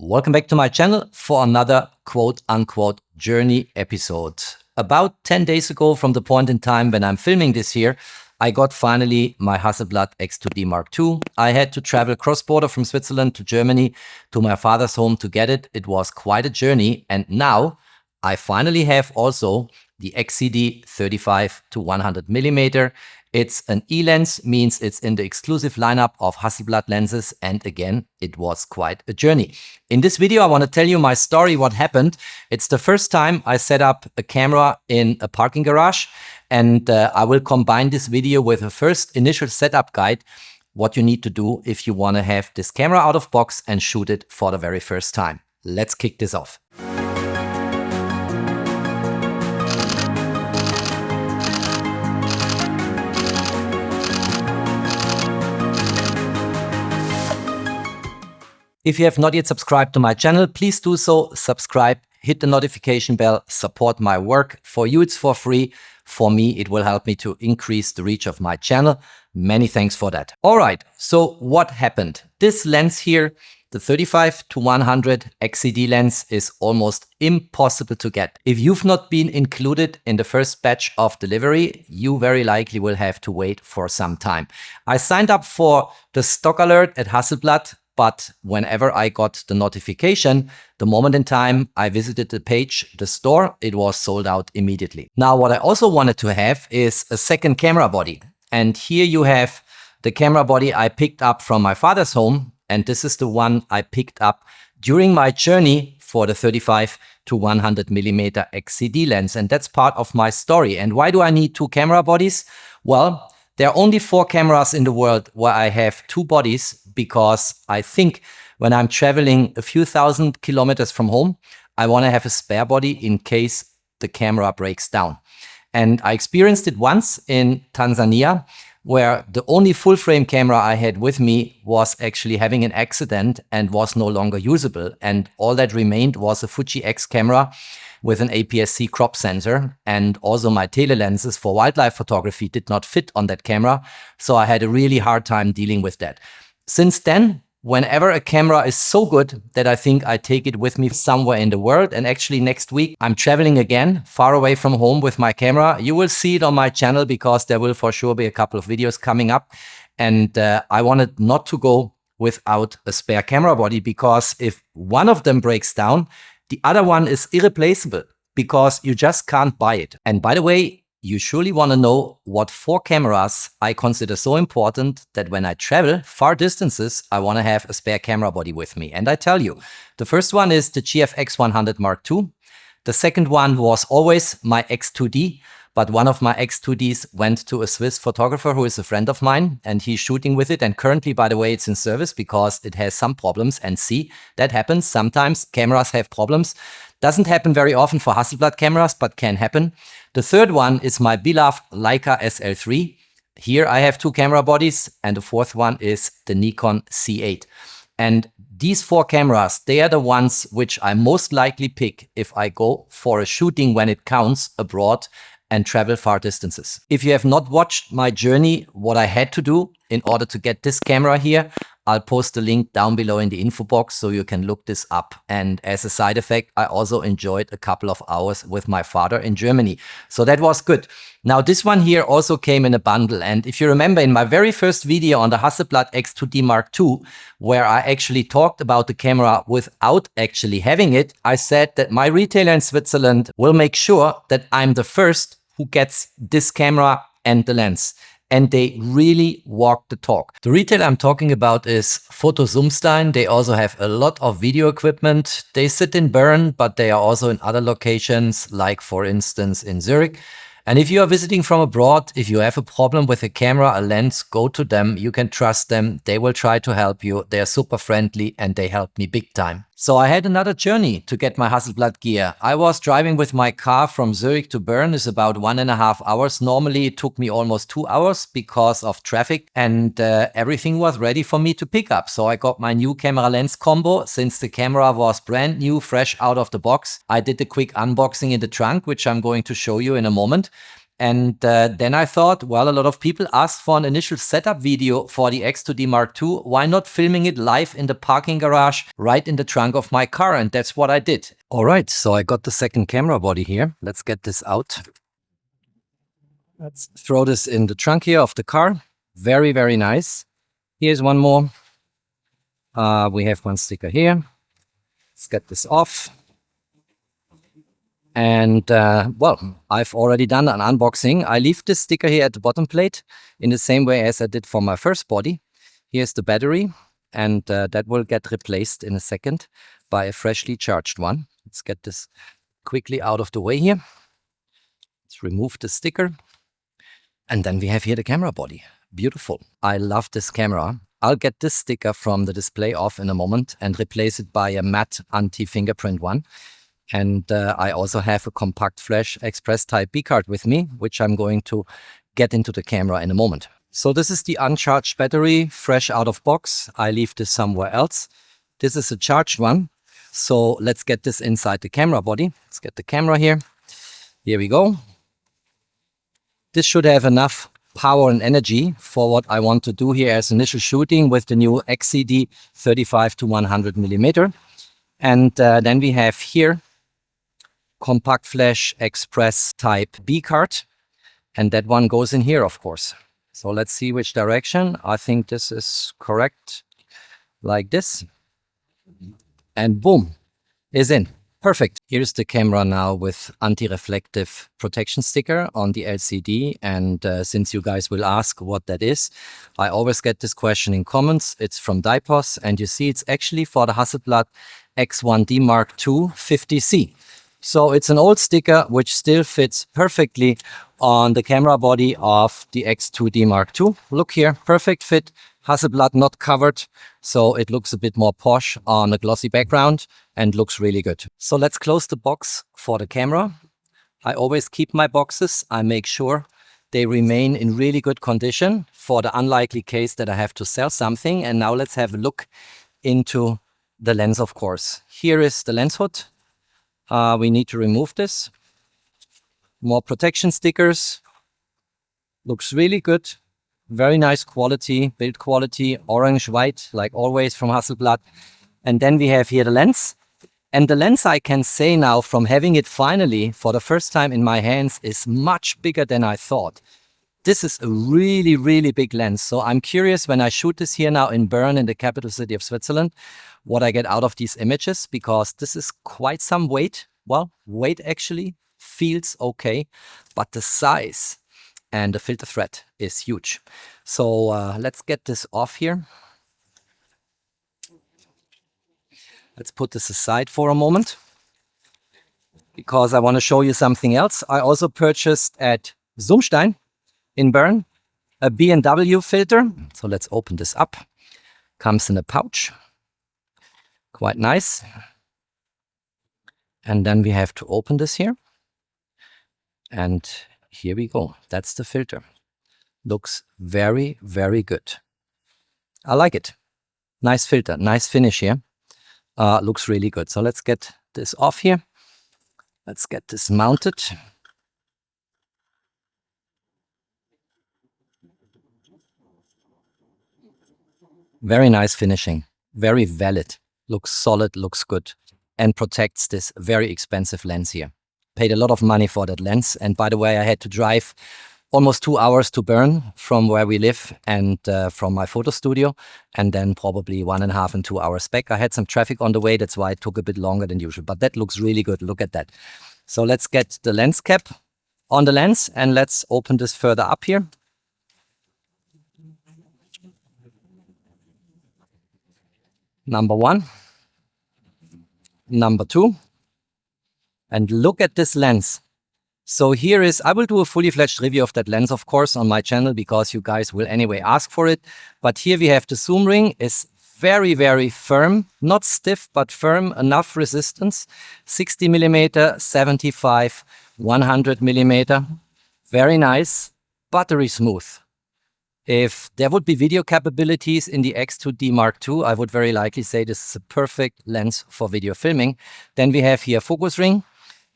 Welcome back to my channel for another quote-unquote journey episode. About 10 days ago from the point in time when I'm filming this here, I got finally my Hasselblad X2D II. I had to travel cross-border from Switzerland to Germany to my father's home to get it. It was quite a journey, and now I finally have also the XCD 35-100mm. It's an E-lens, means it's in the exclusive lineup of Hasselblad lenses, and again, it was quite a journey. In this video, I want to tell you my story, what happened. It's the first time I set up a camera in a parking garage, and I will combine this video with a first initial setup guide, what you need to do if you want to have this camera out of box and shoot it for the very first time. Let's kick this off. If you have not yet subscribed to my channel, please do so. Subscribe, hit the notification bell, support my work. For you, it's for free. For me, it will help me to increase the reach of my channel. Many thanks for that. All right, so what happened? This lens here, the 35-100 XCD lens, is almost impossible to get. If you've not been included in the first batch of delivery, you very likely will have to wait for some time. I signed up for the stock alert at Hasselblad, but whenever I got the notification, the moment in time I visited the page, the store, it was sold out immediately. Now, what I also wanted to have is a second camera body. And here you have the camera body I picked up from my father's home. And this is the one I picked up during my journey for the 35-100mm XCD lens. And that's part of my story. And why do I need two camera bodies? Well, there are only 4 cameras in the world where I have 2 bodies, because I think when I'm traveling a few thousand kilometers from home, I want to have a spare body in case the camera breaks down. And I experienced it once in Tanzania, where the only full frame camera I had with me was actually having an accident and was no longer usable. And all that remained was a Fuji X camera with an APS-C crop sensor, and also my tele lenses for wildlife photography did not fit on that camera, so I had a really hard time dealing with that. Since then, whenever a camera is so good that I think I take it with me somewhere in the world, and actually next week I'm traveling again far away from home with my camera. You will see it on my channel because there will for sure be a couple of videos coming up, and I wanted not to go without a spare camera body, because if one of them breaks down, the other one is irreplaceable, because you just can't buy it. And by the way, you surely want to know what 4 cameras I consider so important that when I travel far distances, I want to have a spare camera body with me. And I tell you, the first one is the GFX100 Mark II. The second one was always my X2D, but one of my X2Ds went to a Swiss photographer who is a friend of mine, and he's shooting with it. And currently, by the way, it's in service because it has some problems. And see, that happens. Sometimes cameras have problems. Doesn't happen very often for Hasselblad cameras, but can happen. The third one is my beloved Leica SL3. Here I have 2 camera bodies, and the fourth one is the Nikon C8. And these 4 cameras, they are the ones which I most likely pick if I go for a shooting when it counts abroad and travel far distances. If you have not watched my journey, what I had to do in order to get this camera here, I'll post the link down below in the info box so you can look this up. And as a side effect, I also enjoyed a couple of hours with my father in Germany. So that was good. Now this one here also came in a bundle. And if you remember in my very first video on the Hasselblad X2D II, where I actually talked about the camera without actually having it, I said that my retailer in Switzerland will make sure that I'm the first who gets this camera and the lens. And they really walk the talk. The retailer I'm talking about is Photo Zumstein. They also have a lot of video equipment. They sit in Bern, but they are also in other locations, like for instance in Zurich. And if you are visiting from abroad, if you have a problem with a camera, a lens, go to them. You can trust them. They will try to help you. They are super friendly and they helped me big time. So I had another journey to get my Hasselblad gear. I was driving with my car from Zurich to Bern. It's about 1.5 hours. Normally it took me almost 2 hours because of traffic, and everything was ready for me to pick up. So I got my new camera lens combo. Since the camera was brand new, fresh out of the box, I did a quick unboxing in the trunk, which I'm going to show you in a moment. And then I thought, well, a lot of people asked for an initial setup video for the X2D Mark II. Why not filming it live in the parking garage, right in the trunk of my car? And that's what I did. All right, so I got the second camera body here. Let's get this out. Let's throw this in the trunk here of the car. Very, very nice. Here's one more. We have one sticker here. Let's get this off. And well, I've already done an unboxing. I leave this sticker here at the bottom plate in the same way as I did for my first body. Here's the battery, and that will get replaced in a second by a freshly charged one. Let's get this quickly out of the way here. Let's remove the sticker. And then we have here the camera body. Beautiful. I love this camera. I'll get this sticker from the display off in a moment and replace it by a matte anti-fingerprint one. And I also have a compact flash express type B card with me, which I'm going to get into the camera in a moment. So this is the uncharged battery, fresh out of box. I leave this somewhere else. This is a charged one. So let's get this inside the camera body. Let's get the camera here. Here we go. This should have enough power and energy for what I want to do here as initial shooting with the new XCD 35-100mm. And then we have here compact flash express type B card, and that one goes in here, of course. So let's see which direction. I think this is correct, like this, and boom, is in. Perfect. Here's the camera now with anti-reflective protection sticker on the LCD. And since you guys will ask what that is, I always get this question in comments. It's from IBIS, and you see it's actually for the Hasselblad X1D Mark II 50C. So it's an old sticker which still fits perfectly on the camera body of the X2D Mark II. Look here, perfect fit. Hasselblad not covered, so it looks a bit more posh on a glossy background and looks really good. So let's close the box for the camera. I always keep my boxes. I make sure they remain in really good condition for the unlikely case that I have to sell something. And now let's have a look into the lens, of course. Here is the lens hood. We need to remove this. More protection stickers. Looks really good. Very nice quality, build quality, orange, white, like always from Hasselblad. And then we have here the lens. And the lens, I can say now, from having it finally for the first time in my hands, is much bigger than I thought. This is a really, really big lens. So I'm curious when I shoot this here now in Bern, in the capital city of Switzerland, what I get out of these images, because this is quite some weight. Well, weight actually feels okay, but the size and the filter thread is huge. So let's get this off here. Let's put this aside for a moment, because I want to show you something else. I also purchased at Zumstein in Bern a B&W filter. So let's open this up. Comes in a pouch. Quite nice. And then we have to open this here. And here we go. That's the filter. Looks very, very good. I like it. Nice filter, nice finish here. Looks really good. So let's get this off here. Let's get this mounted. Very nice finishing. Very valid. Looks solid, looks good. And protects this very expensive lens here. Paid a lot of money for that lens. And by the way, I had to drive almost 2 hours to Bern from where we live and from my photo studio, and then probably 1.5 and 2 hours back. I had some traffic on the way. That's why it took a bit longer than usual, but that looks really good. Look at that. So let's get the lens cap on the lens and let's open this further up here. Number one, number two, and look at this lens. So here is, I will do a fully fledged review of that lens, of course, on my channel, because you guys will anyway ask for it. But here we have the zoom ring. Is very, very firm, not stiff, but firm, enough resistance. 60mm, 75, 100mm. Very nice, buttery smooth. If there would be video capabilities in the X2D Mark II, I would very likely say this is a perfect lens for video filming. Then we have here focus ring.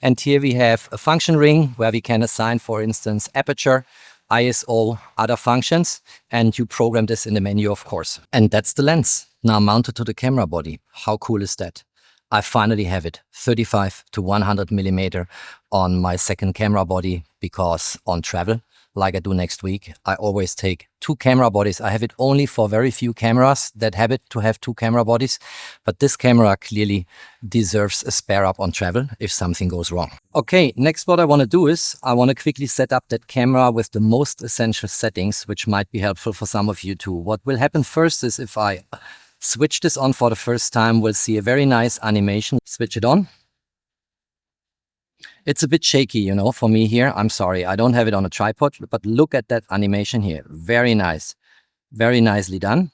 And here we have a function ring where we can assign, for instance, aperture, ISO, other functions, and you program this in the menu, of course. And that's the lens, now mounted to the camera body. How cool is that? I finally have it, 35-100mm on my second camera body, because on travel, like I do next week, I always take 2 camera bodies. I have it only for very few cameras that have it to have 2 camera bodies, but this camera clearly deserves a spare up on travel if something goes wrong. Okay, next what I want to do is I want to quickly set up that camera with the most essential settings, which might be helpful for some of you too. What will happen first is if I switch this on for the first time, we'll see a very nice animation. Switch it on. It's a bit shaky, you know, for me here. I'm sorry, I don't have it on a tripod, but look at that animation here. Very nice, very nicely done.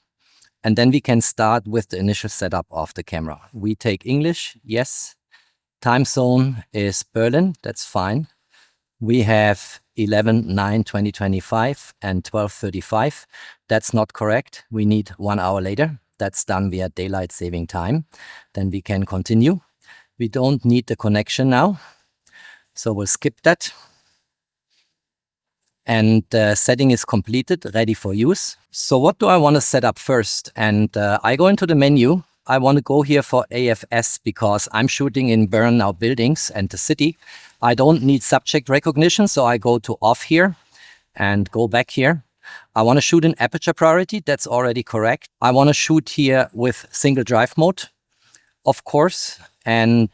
And then we can start with the initial setup of the camera. We take English, yes. Time zone is Berlin, that's fine. We have 11/9/2025 and 12:35. That's not correct. We need 1 hour later. That's done via daylight saving time. Then we can continue. We don't need the connection now, so we'll skip that. And setting is completed, ready for use. So what do I want to set up first? And I go into the menu. I want to go here for AFS because I'm shooting in burnout buildings and the city. I don't need subject recognition, so I go to off here and go back here. I want to shoot in aperture priority. That's already correct. I want to shoot here with single drive mode, of course. And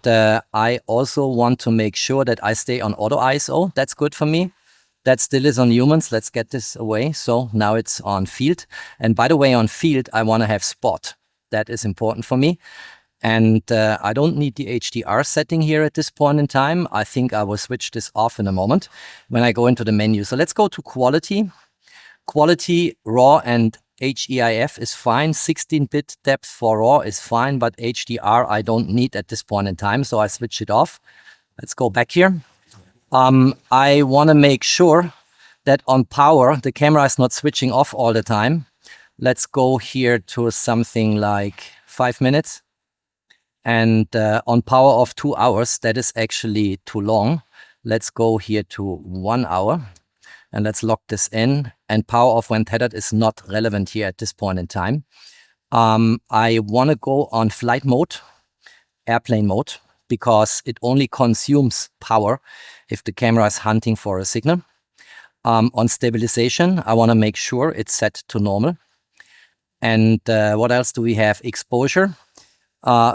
I also want to make sure that I stay on auto ISO. That's good for me. That still is on humans. Let's get this away. So now it's on field. And by the way, on field, I want to have spot. That is important for me. And I don't need the HDR setting here at this point in time. I think I will switch this off in a moment when I go into the menu. So let's go to quality. Quality, RAW and HEIF is fine. 16-bit depth for RAW is fine, but HDR I don't need at this point in time, so I switch it off. Let's go back here. I want to make sure that on power, the camera is not switching off all the time. Let's go here to something like 5 minutes. And on power of 2 hours, that is actually too long. Let's go here to 1 hour. And let's lock this in. And power off when tethered is not relevant here at this point in time. I want to go on flight mode, airplane mode, because it only consumes power if the camera is hunting for a signal. On stabilization, I want to make sure it's set to normal. And what else do we have? Exposure.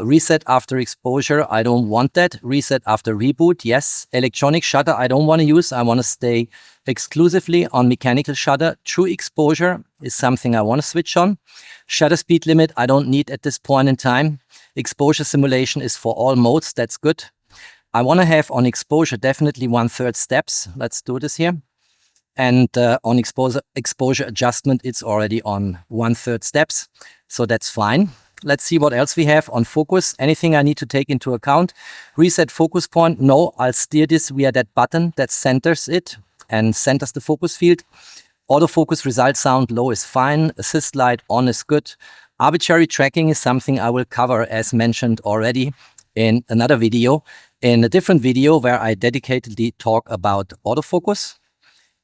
Reset after exposure, I don't want that. Reset after reboot, yes. Electronic shutter, I don't want to use. I want to stay exclusively on mechanical shutter. True exposure is something I want to switch on. Shutter speed limit, I don't need at this point in time. Exposure simulation is for all modes, that's good. I want to have on exposure definitely 1/3 steps. Let's do this here. And on exposure adjustment, it's already on 1/3 steps, so that's fine. Let's see what else we have on focus. Anything I need to take into account? Reset focus point. No, I'll steer this via that button that centers it and centers the focus field. Autofocus result sound low is fine. Assist light on is good. Arbitrary tracking is something I will cover, as mentioned already in another video, in a different video where I dedicatedly talk about autofocus.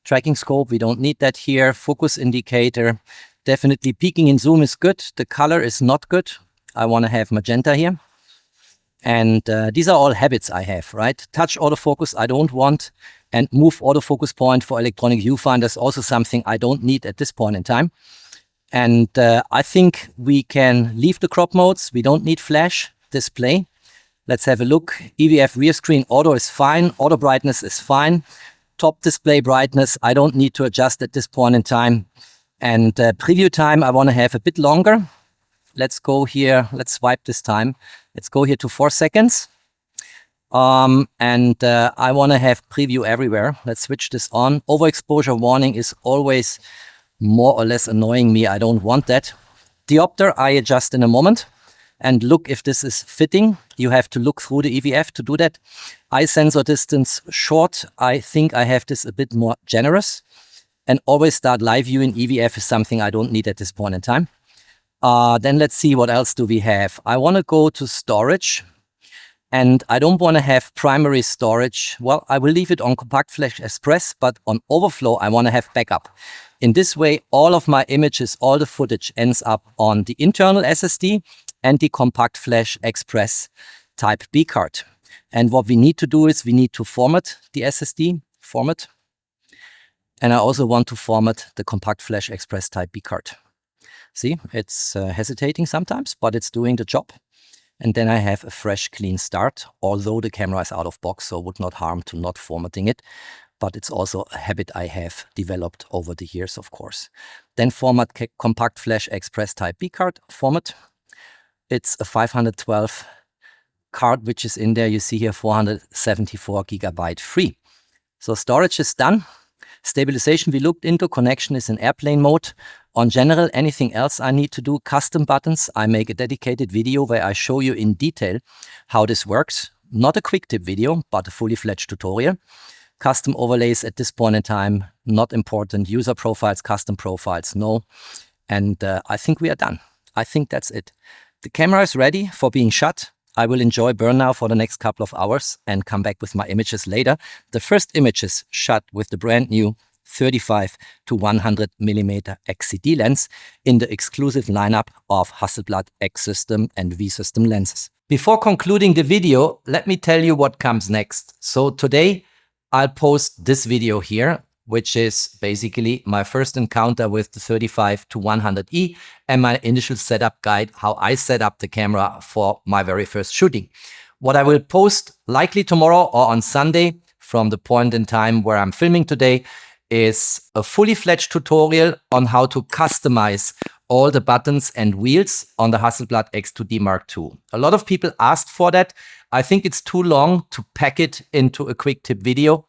Tracking scope, we don't need that here. Focus indicator. Definitely peaking in zoom is good. The color is not good. I want to have magenta here. And these are all habits I have, right? Touch autofocus, I don't want. And move autofocus point for electronic viewfinder is also something I don't need at this point in time. And I think we can leave the crop modes. We don't need flash display. Let's have a look. EVF rear screen auto is fine. Auto brightness is fine. Top display brightness, I don't need to adjust at this point in time. And preview time, I want to have a bit longer. Let's go here. Let's swipe this time. Let's go here to 4 seconds. I want to have preview everywhere. Let's switch this on. Overexposure warning is always more or less annoying me. I don't want that. Diopter, I adjust in a moment. And look if this is fitting. You have to look through the EVF to do that. Eye sensor distance short. I think I have this a bit more generous. And always start live view in EVF is something I don't need at this point in time. Then let's see what else do we have. I want to go to storage. And I don't want to have primary storage. Well, I will leave it on Compact Flash Express, but on overflow, I want to have backup. In this way, all of my images, all the footage ends up on the internal SSD and the Compact Flash Express Type B card. And what we need to do is we need to format the SSD, format. And I also want to format the Compact Flash Express Type B card. See, it's hesitating sometimes, but it's doing the job. And then I have a fresh, clean start, although the camera is out of box, so it would not harm to not formatting it. But it's also a habit I have developed over the years, of course. Then format Compact Flash Express Type B card, format. It's a 512 card, which is in there. You see here 474 GB free. So storage is done. Stabilization we looked into, connection is in airplane mode. On general, anything else I need to do, custom buttons, I make a dedicated video where I show you in detail how this works. Not a quick tip video, but a fully fledged tutorial. Custom overlays at this point in time, not important. User profiles, custom profiles, no. And I think we are done. I think that's it. The camera is ready for being shot. I will enjoy burn now for the next couple of hours and come back with my images later. The first images shot with the brand new 35-100mm XCD lens in the exclusive lineup of Hasselblad X system and V system lenses. Before concluding the video, let me tell you what comes next. So today I'll post this video here, which is basically my first encounter with the 35-100E and my initial setup guide, how I set up the camera for my very first shooting. What I will post likely tomorrow or on Sunday from the point in time where I'm filming today is a fully fledged tutorial on how to customize all the buttons and wheels on the Hasselblad X2D Mark II. A lot of people asked for that. I think it's too long to pack it into a quick tip video.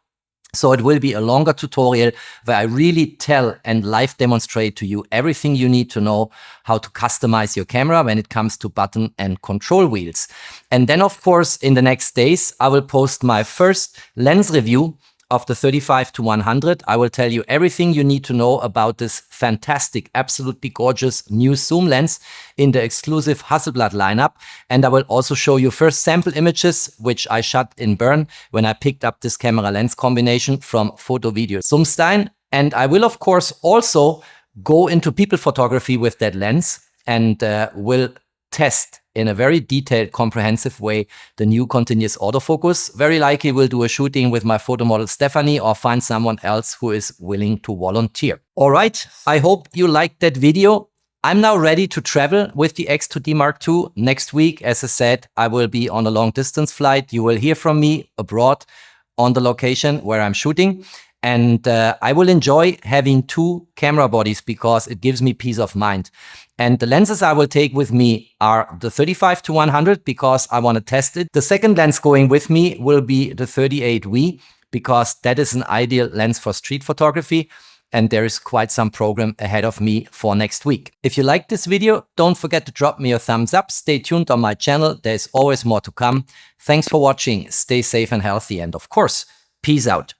So it will be a longer tutorial where I really tell and live demonstrate to you everything you need to know how to customize your camera when it comes to button and control wheels. And then, of course, in the next days, I will post my first lens review of the 35-100. I will tell you everything you need to know about this fantastic, absolutely gorgeous new zoom lens in the exclusive Hasselblad lineup. And I will also show you first sample images, which I shot in Bern when I picked up this camera lens combination from Photo Video Zoomstein. And I will, of course, also go into people photography with that lens and will test in a very detailed, comprehensive way the new continuous autofocus. Very likely we'll do a shooting with my photo model Stephanie or find someone else who is willing to volunteer. All right, I hope you liked that video. I'm now ready to travel with the X2D Mark II. Next week, as I said, I will be on a long distance flight. You will hear from me abroad on the location where I'm shooting. And I will enjoy having two camera bodies because it gives me peace of mind. And the lenses I will take with me are the 35-100 because I want to test it. The second lens going with me will be the 38V because that is an ideal lens for street photography. And there is quite some program ahead of me for next week. If you like this video, don't forget to drop me a thumbs up. Stay tuned on my channel. There's always more to come. Thanks for watching. Stay safe and healthy. And of course, peace out.